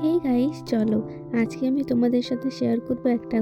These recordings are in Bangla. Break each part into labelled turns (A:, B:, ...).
A: হেই গাইস, চলো আজকে আমি তোমাদের সাথে শেয়ার করব একটা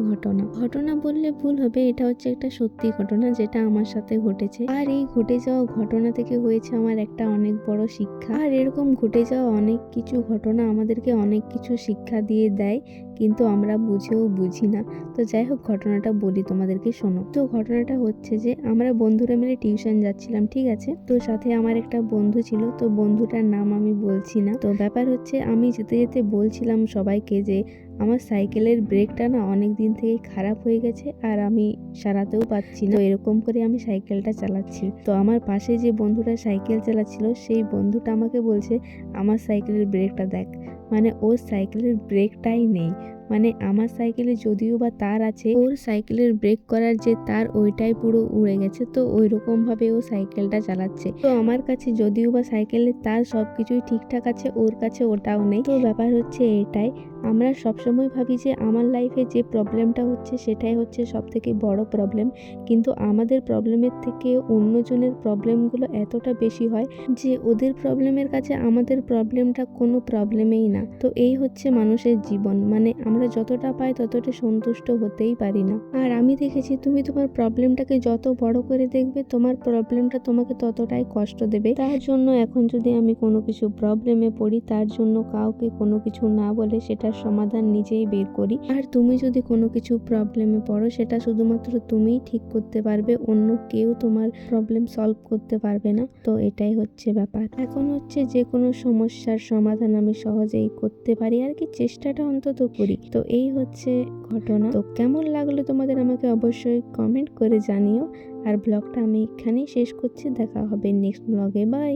A: ঘটনা বললে ভুল হবে। এটা হচ্ছে একটা সত্যি ঘটনা যেটা আমার সাথে ঘটেছে। আর এই ঘটে যাওয়া ঘটনা থেকে হয়েছে আমার একটা অনেক বড় শিক্ষা। আর এরকম ঘটে যাওয়া অনেক কিছু ঘটনা আমাদেরকে অনেক কিছু শিক্ষা দিয়ে দেয়, কিন্তু আমরা বুঝেও বুঝি না। তো যাই হোক, ঘটনাটা বলি তোমাদেরকে, শোনো। তো ঘটনাটা হচ্ছে যে আমরা বন্ধুরা মিলে টিউশন যাচ্ছিলাম, ঠিক আছে। তো সাথে আমার একটা বন্ধু ছিল, তো বন্ধুটার নাম আমি বলছি না। তো ব্যাপার হচ্ছে, আমি যেতে যেতে বলছিলাম সবাইকে যে আমার সাইকেলের ব্রেকটা না অনেক দিন থেকেই খারাপ হয়ে গেছে আর আমি সারাতেও পারছি না। তো এরকম করে আমি সাইকেলটা চালাচ্ছি। তো আমার পাশে যে বন্ধুটা সাইকেল চালাচ্ছিল, সেই বন্ধুটা আমাকে বলছে আমার সাইকেলের ব্রেকটা দেখ। মানে ওর সাইকেলের ব্রেকটাই নেই। মানে আমার সাইকেলে যদিও বা তার আছে, ওর সাইকেলের ব্রেক করার যে তার ওইটাই পুরো উড়ে গেছে। তো ওই রকম ভাবে ও সাইকেলটা চালাচ্ছে। তো আমার কাছে যদিও বা সাইকেলের তার সবকিছুই ঠিকঠাক আছে, ওর কাছে ওটাও নেই। তো ব্যাপার হচ্ছে এটাই, আমরা সবসময় ভাবি যে আমার লাইফে যে প্রবলেমটা হচ্ছে সেটাই হচ্ছে সব থেকে বড় প্রবলেম, কিন্তু আমাদের প্রবলেমের থেকে অন্যজনের প্রবলেমগুলো এতটা বেশি হয় যে ওদের প্রবলেমের কাছে আমাদের প্রবলেমটা কোনো প্রবলেমেই না। তো এই হচ্ছে মানুষের জীবন, মানে আমরা যতটা পাই ততটা সন্তুষ্ট হতেই পারি না। আর আমি দেখেছি, তুমি তোমার প্রবলেমটাকে যত বড় করে দেখবে, তোমার প্রবলেমটা তোমাকে ততটাই কষ্ট দেবে। তার জন্য এখন যদি আমি কোনো কিছু প্রবলেমে পড়ি, তার জন্য কাউকে কোনো কিছু না বলে সেটার সমাধান নিজেই বের করি। আর তুমি যদি কোনো কিছু প্রবলেমে পড়ো, সেটা শুধুমাত্র তুমিই ঠিক করতে পারবে, অন্য কেউ তোমার প্রবলেম সলভ করতে পারবে না। তো এটাই হচ্ছে ব্যাপার। এখন হচ্ছে যে কোনো সমস্যার সমাধান আমি সহজেই করতে পারি, আর কি চেষ্টাটা অন্তত করি। তো এই হচ্ছে ঘটনা। তো কেমন লাগলো তোমাদের আমাকে অবশ্যই কমেন্ট করে জানিও। আর ব্লগটা আমি এখানেই শেষ করছি, দেখা হবে নেক্সট ব্লগে। বাই।